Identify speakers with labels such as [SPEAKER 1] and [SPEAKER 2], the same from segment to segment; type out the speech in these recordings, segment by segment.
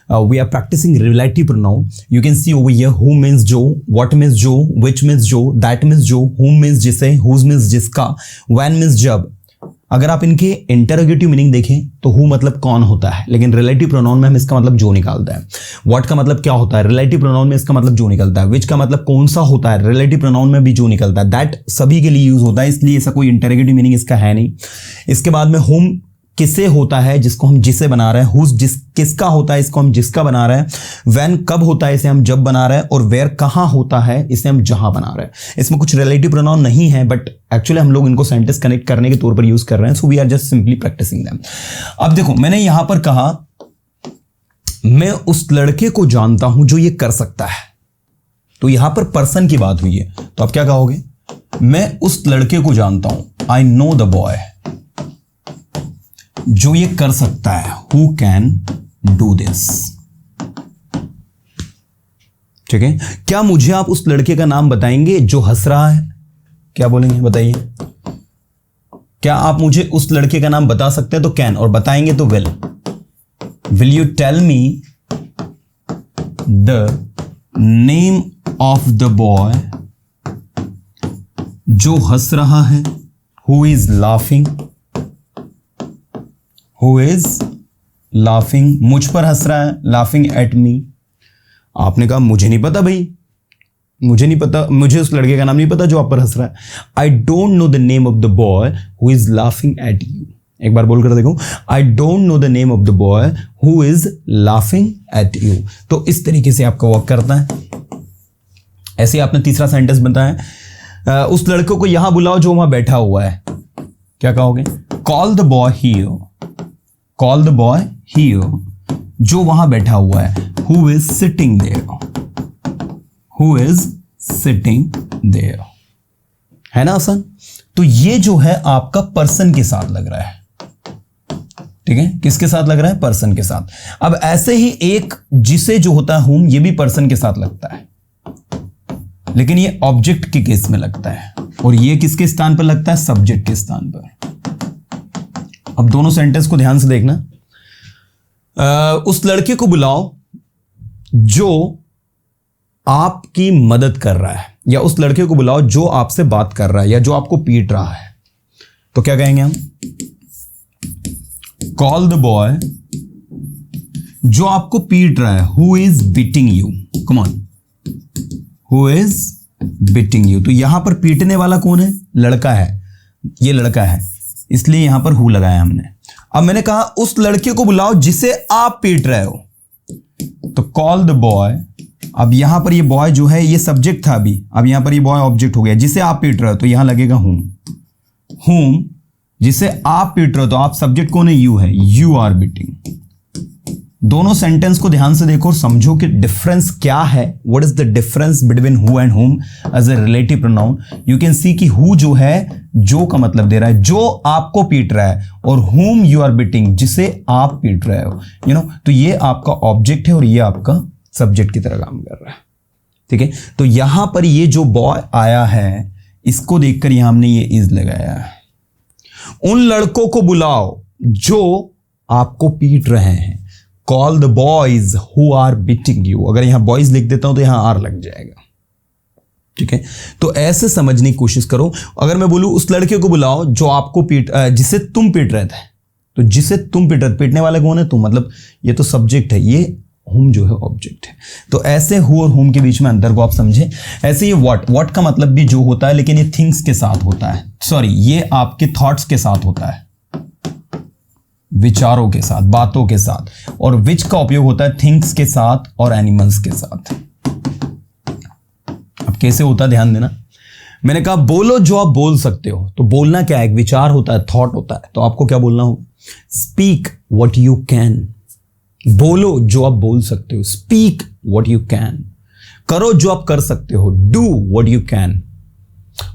[SPEAKER 1] we are practicing relative pronoun. You can see over here who means जो, what means जो, which means जो, that means जो, whom means जिसे, whose means जिसका, when means जब. अगर आप इनके इंटरोगेटिव मीनिंग देखें तो हु मतलब कौन होता है, लेकिन रिलेटिव प्रोनाउन में हम इसका मतलब जो निकालता है. व्हाट का मतलब क्या होता है, रिलेटिव प्रोनाउन में इसका मतलब जो निकलता है. विच का मतलब कौन सा होता है, रिलेटिव प्रोनाउन में भी जो निकलता है. दैट सभी के लिए यूज होता है, इसलिए ऐसा कोई इंटरोगेटिव मीनिंग इसका है नहीं. इसके बाद में हुम किसे होता है, जिसको हम जिसे बना रहे हैं. हुज किसका होता है, इसको हम जिसका बना रहे हैं. व्हेन कब होता है, इसे हम जब बना रहे हैं. और वेयर कहाँ होता है, इसे हम जहां बना रहे हैं. इसमें कुछ रिलेटिव प्रोनाउन नहीं है, बट एक्चुअली हम लोग इनको सेंटेंस कनेक्ट करने के तौर पर यूज कर रहे हैं. So we are just simply practicing them. अब देखो मैंने यहां पर कहा मैं उस लड़के को जानता हूं जो ये कर सकता है. तो यहां पर पर्सन की बात हुई है, तो आप क्या कहोगे, मैं उस लड़के को जानता हूं. आई नो द बॉय, जो ये कर सकता है. Who can do this. ठीक है. क्या मुझे आप उस लड़के का नाम बताएंगे जो हंस रहा है. क्या बोलेंगे, बताइए. क्या आप मुझे उस लड़के का नाम बता सकते हैं, तो कैन, और बताएंगे तो will. Will you tell me the name of the boy जो हंस रहा है. Who is laughing. Who is laughing, मुझ पर हंस रहा है. Laughing at me. आपने कहा मुझे नहीं पता भाई, मुझे नहीं पता, मुझे उस लड़के का नाम नहीं पता जो आप पर हंस रहा है. I don't know the name of the boy who is laughing at you. एक बार बोल कर देखो, आई don't know the name of the boy who is laughing at you. तो इस तरीके से आपका वर्क करता है. ऐसे आपने तीसरा सेंटेंस बताया, उस लड़के को यहां बुलाओ जो वहां बैठा हुआ है. क्या कहोगे, call the boy here. Call the boy here, जो वहां बैठा हुआ है. Who is sitting there. Who is sitting there. है ना आसान. तो ये जो है आपका पर्सन के साथ लग रहा है. ठीक है, किसके साथ लग रहा है, पर्सन के साथ. अब ऐसे ही एक जिसे जो होता है हुम, ये भी पर्सन के साथ लगता है, लेकिन ये ऑब्जेक्ट के केस में लगता है. और ये किसके स्थान पर लगता है, सब्जेक्ट के स्थान पर. अब दोनों सेंटेंस को ध्यान से देखना. उस लड़के को बुलाओ जो आपकी मदद कर रहा है, या उस लड़के को बुलाओ जो आपसे बात कर रहा है, या जो आपको पीट रहा है. तो क्या कहेंगे हम, कॉल द बॉय जो आपको पीट रहा है. Who is beating you. Come on, who is beating you. तो यहां पर पीटने वाला कौन है, लड़का है. ये लड़का है, इसलिए यहां पर हु लगाया हमने. अब मैंने कहा उस लड़के को बुलाओ जिसे आप पीट रहे हो. तो कॉल द बॉय. अब यहां पर ये बॉय जो है ये सब्जेक्ट था अभी, अब यहां पर ये बॉय ऑब्जेक्ट हो गया. जिसे आप पीट रहे हो तो यहां लगेगा हुम. हुम, जिसे आप पीट रहे हो, तो आप सब्जेक्ट कौन है, यू है. You are beating. दोनों सेंटेंस को ध्यान से देखो और समझो कि डिफरेंस क्या है. What is the difference between who and whom as a relative pronoun. You can see कि हु जो है जो का मतलब दे रहा है, जो आपको पीट रहा है, और हुम यू आर बीटिंग, जिसे आप पीट रहे हो. यू नो, तो ये आपका ऑब्जेक्ट है और ये आपका सब्जेक्ट की तरह काम कर रहा है. ठीक है. तो यहां पर ये जो बॉय आया है, इसको देखकर यहां हमने ये इज लगाया है. उन लड़कों को बुलाओ जो आपको पीट रहे हैं. Call the boys who are beating you. अगर यहां बॉयज लिख देता हूं तो यहां आर लग जाएगा. ठीक है. तो ऐसे समझने की कोशिश करो. अगर मैं बोलूं उस लड़के को बुलाओ जो आपको जिसे तुम पीट रहे थे, तो जिसे तुम पीटने वाले कौन है, तुम. मतलब ये तो सब्जेक्ट है, ये हुम जो है ऑब्जेक्ट है. तो ऐसे हु और हुम के बीच में अंतर को आप समझे. ऐसे ये व्हाट का मतलब भी जो होता है, लेकिन ये थिंग्स के साथ होता है. सॉरी, ये आपके थॉट्स के साथ होता है, विचारों के साथ, बातों के साथ. और विच का उपयोग होता है थिंग्स के साथ और एनिमल्स के साथ. अब कैसे होता है ध्यान देना. मैंने कहा बोलो जो आप बोल सकते हो. तो बोलना क्या है, एक विचार होता है, थॉट होता है. तो आपको क्या बोलना होगा, स्पीक व्हाट यू कैन. बोलो जो आप बोल सकते हो. Speak what you can. करो जो आप कर सकते हो. Do what you can.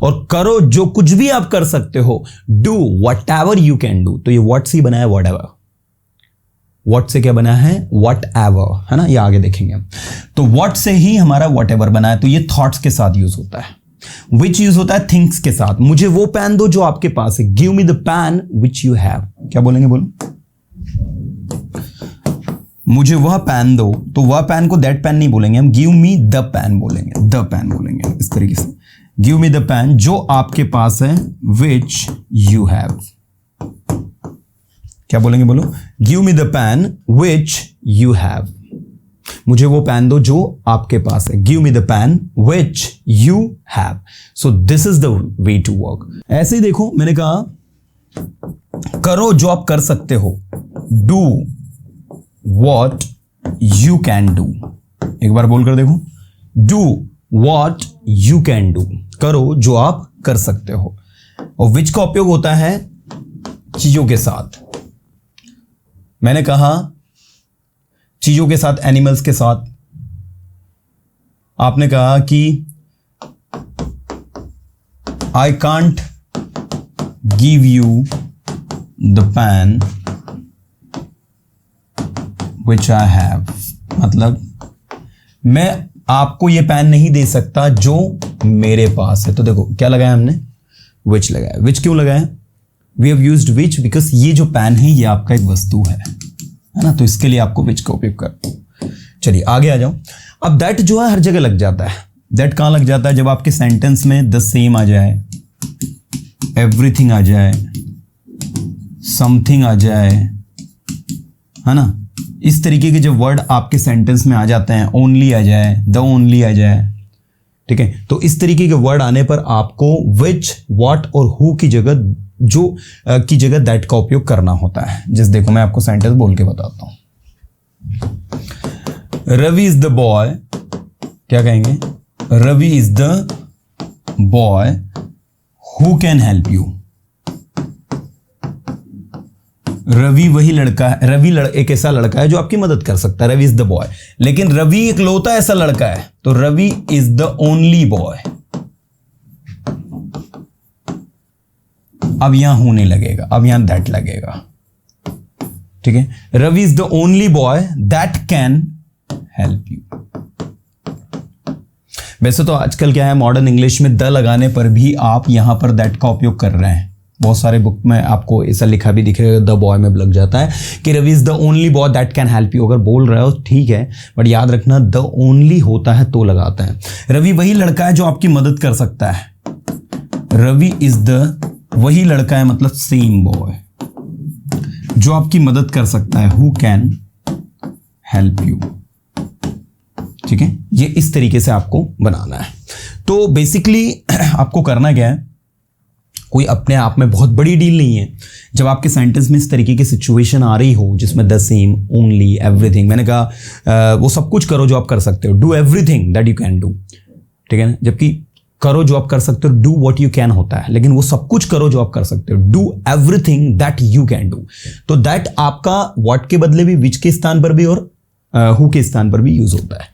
[SPEAKER 1] और करो जो कुछ भी आप कर सकते हो. Do what ever you can do. तो ये व्हाट से बना है वट एवर. व्हाट से क्या बना है, वट एवर, है ना. ये आगे देखेंगे हम. तो व्हाट से ही हमारा वट एवर बना है. तो ये थॉट्स के साथ यूज होता है. विच यूज होता है थिंग्स के साथ. मुझे वो पेन दो जो आपके पास है. Give me the pen which you have. क्या बोलेंगे, बोलो. मुझे वह पेन दो, तो वह पेन को दैट पेन नहीं बोलेंगे हम, गिव मी द पेन बोलेंगे, द पेन बोलेंगे इस तरीके से, गिव मी द पेन जो आपके पास है, विच यू हैव। क्या बोलेंगे बोलो, give me the pen which you have, मुझे वो पेन दो जो आपके पास है, give me the pen which you have. So this is the way to work. ऐसे ही देखो, मैंने कहा करो जो आप कर सकते हो, do what you can do. एक बार बोलकर देखो, do what you can do, करो जो आप कर सकते हो। और विच का उपयोग होता है चीजों के साथ। मैंने कहा चीजों के साथ, एनिमल्स के साथ। आपने कहा कि I can't give you the pen which I have, मतलब मैं आपको ये पेन नहीं दे सकता जो मेरे पास है। तो देखो क्या लगाया हमने, विच लगाया। विच क्यों लगाया, we have used which because ये जो पेन है ये आपका एक वस्तु है ना, तो इसके लिए आपको विच का उपयोग कर। चलिए आगे आ जाओ। अब दैट जो है हर जगह लग जाता है। दैट कहां लग जाता है, जब आपके सेंटेंस में द सेम आ जाए, एवरीथिंग आ जाए, समथिंग आ जाए, है ना, इस तरीके के जब वर्ड आपके सेंटेंस में आ जाते हैं, ओनली आ जाए, द ओनली आ जाए, ठीक है, तो इस तरीके के वर्ड आने पर आपको विच, व्हाट और हु की जगह की जगह दैट का उपयोग करना होता है। जैसे देखो मैं आपको सेंटेंस बोल के बताता हूं। रवि इज द बॉय, क्या कहेंगे, Ravi is the boy who can help you. Ravi वही लड़का है, रवि एक ऐसा लड़का है जो आपकी मदद कर सकता है, रवि इज द बॉय। लेकिन रवि एक लौता ऐसा लड़का है, तो Ravi is the only boy. अब यहां हूं नहीं लगेगा, अब यहां दैट लगेगा, ठीक है। Ravi is the only boy that can help you. वैसे तो आजकल क्या है, मॉडर्न इंग्लिश में द लगाने पर भी आप यहां पर दैट का उपयोग कर रहे हैं। बहुत सारे बुक में आपको ऐसा लिखा भी दिखेगा, द बॉय में लग जाता है कि Ravi is the only boy that can help you. अगर बोल रहे हो ठीक है, बट याद रखना द ओनली होता है तो लगाता है। रवि वही लड़का है जो आपकी मदद कर सकता है। रवि इज द वही लड़का है, मतलब सेम बॉय जो आपकी मदद कर सकता है, हु कैन हेल्प यू, ठीक है। ये इस तरीके से आपको बनाना है। तो बेसिकली आपको करना क्या है, कोई अपने आप में बहुत बड़ी डील नहीं है। जब आपके सेंटेंस में इस तरीके की सिचुएशन आ रही हो जिसमें द सेम, ओनली, एवरीथिंग, मैंने कहा वो सब कुछ करो जो आप कर सकते हो, do everything that you can do, ठीक है ना। जबकि करो जो आप कर सकते हो, डू व्हाट यू कैन होता है, लेकिन वो सब कुछ करो जो आप कर सकते हो, do everything that you can do. तो दैट आपका व्हाट के बदले भी विच के स्थान पर भी और हु के स्थान पर भी यूज होता है।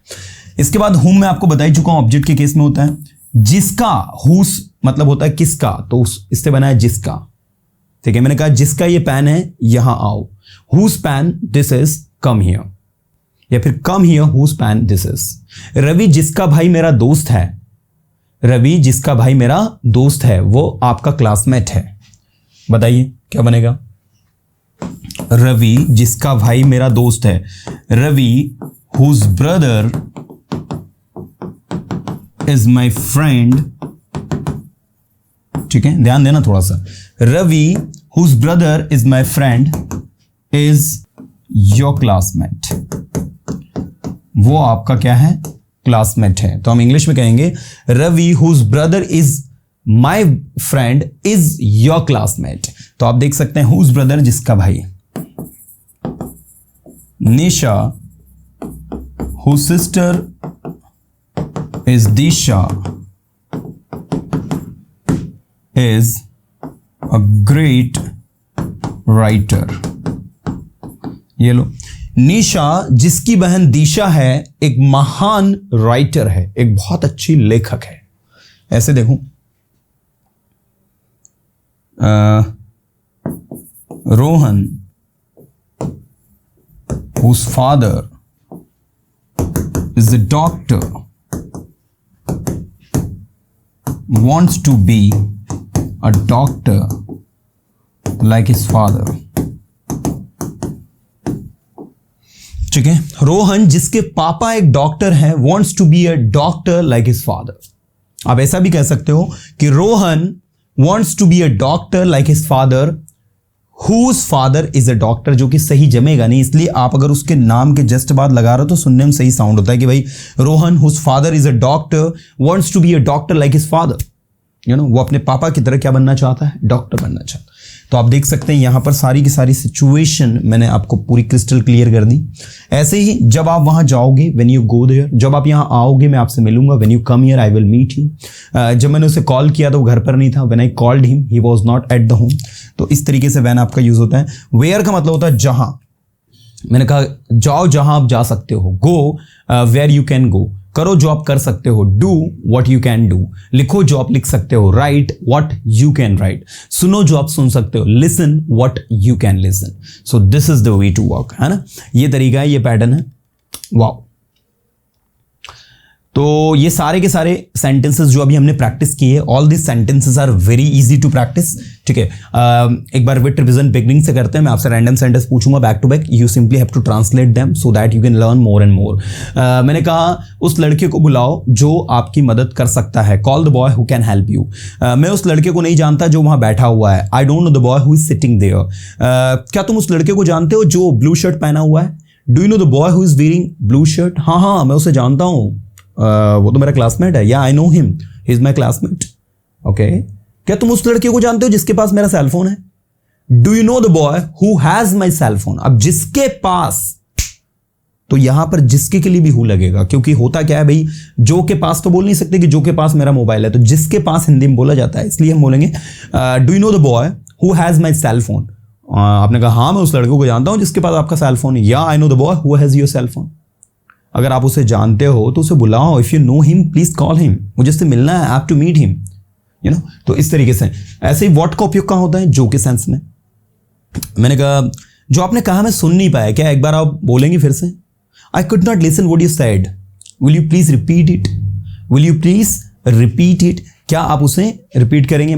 [SPEAKER 1] इसके बाद हुम मैं आपको बता ही चुका हूं, ऑब्जेक्ट के केस में होता है। जिसका, हुस मतलब होता है किसका, तो इससे बना है जिसका, ठीक है। मैंने कहा जिसका ये पेन है यहां आओ, whose pen this is, come here, या फिर come here whose pen this is. Ravi जिसका भाई मेरा दोस्त है, रवि जिसका भाई मेरा दोस्त है वो आपका क्लासमेट है। बताइए क्या बनेगा, रवि जिसका भाई मेरा दोस्त है, Ravi whose brother is my friend, ठीक है, ध्यान देना थोड़ा सा। Ravi whose brother is my friend is your classmate, वो आपका क्या है, क्लासमेट है। तो हम इंग्लिश में कहेंगे Ravi whose brother is my friend is your classmate. तो आप देख सकते हैं हुज ब्रदर जिसका भाई, Nisha whose sister is Disha is a great writer. ये लो, निशा जिसकी बहन दिशा है एक महान राइटर है, एक बहुत अच्छी लेखक है। ऐसे देखो, Rohan whose father is a doctor wants to be a doctor like his father। ठीक है, रोहन जिसके पापा एक डॉक्टर हैं wants to be a doctor like his father. आप ऐसा भी कह सकते हो कि Rohan wants to be a doctor like his father whose father is a doctor, जो कि सही जमेगा नहीं, इसलिए आप अगर उसके नाम के जस्ट बाद लगा रहे हो तो सुनने में सही साउंड होता है कि भाई Rohan whose father is a doctor wants to be a doctor like his father. वो अपने पापा की तरह क्या बनना चाहता है, डॉक्टर बनना चाहता है। तो आप देख सकते हैं यहां पर सारी की सारी सिचुएशन मैंने आपको पूरी क्रिस्टल क्लियर कर दी। ऐसे ही जब आप वहां जाओगे, व्हेन यू गो देयर, जब आप यहां आओगे मैं आपसे मिलूंगा, when you come here I will meet you. जब मैंने उसे कॉल किया तो वो घर पर नहीं था, when I called him he was not at the home. तो इस तरीके से व्हेन आपका यूज होता है। वेयर का मतलब होता है जहां, मैंने कहा जाओ जहां आप जा सकते हो, go where you can go, करो जो आप कर सकते हो, do what you can do, लिखो जो आप लिख सकते हो, write what you can write, सुनो जो आप सुन सकते हो, listen what you can listen. So this is the way to work, है ना, ये तरीका है, ये पैटर्न है। वाओ, तो ये सारे के सारे सेंटेंसेस जो अभी हमने प्रैक्टिस किए, all this sentences are very easy to practice. ठीक है, एक बार विद रिवीजन बिगनिंग से करते हैं। मैं आपसे रैंडम सेंटेंस पूछूंगा back to back, you simply have to translate them so that you can learn more and more. मैंने कहा उस लड़के को बुलाओ जो आपकी मदद कर सकता है, call the boy who can help you. मैं उस लड़के को नहीं जानता जो वहां बैठा हुआ है, I don't know the boy who is sitting there. क्या तुम उस लड़के को जानते हो जो ब्लू शर्ट पहना हुआ है, do you know the boy who is wearing blue shirt. हाँ मैं उसे जानता हूँ, वो तो मेरा क्लासमेट है, या I know him, he is my classmate. Okay, क्या तुम उस लड़के को जानते हो जिसके पास मेरा सेलफोन है, do you know the boy who has my cellphone. अब जिसके पास, तो यहां पर जिसके के लिए भी हु लगेगा, क्योंकि होता क्या है भाई, जो के पास तो बोल नहीं सकते कि जो के पास मेरा मोबाइल है, तो जिसके पास हिंदी में बोला जाता है, इसलिए हम बोलेंगे do you know the boy who has my cellphone. आपने कहा हाँ मैं उस लड़के को जानता हूं जिसके पास आपका सेलफोन है, या I know the boy who has your cellphone. अगर आप उसे जानते हो तो उसे बुलाओ, if you know him please call him, मुझे उससे मिलना है, I have to meet him, you know. तो इस तरीके से ऐसे ही व्हाट का उपयोग कहां होता है, जो के सेंस में। मैंने कहा जो आपने कहा मैं सुन नहीं पाया, क्या एक बार आप बोलेंगे फिर से, I could not listen what you said, will you please repeat it, will you please repeat it, क्या आप उसे रिपीट करेंगे।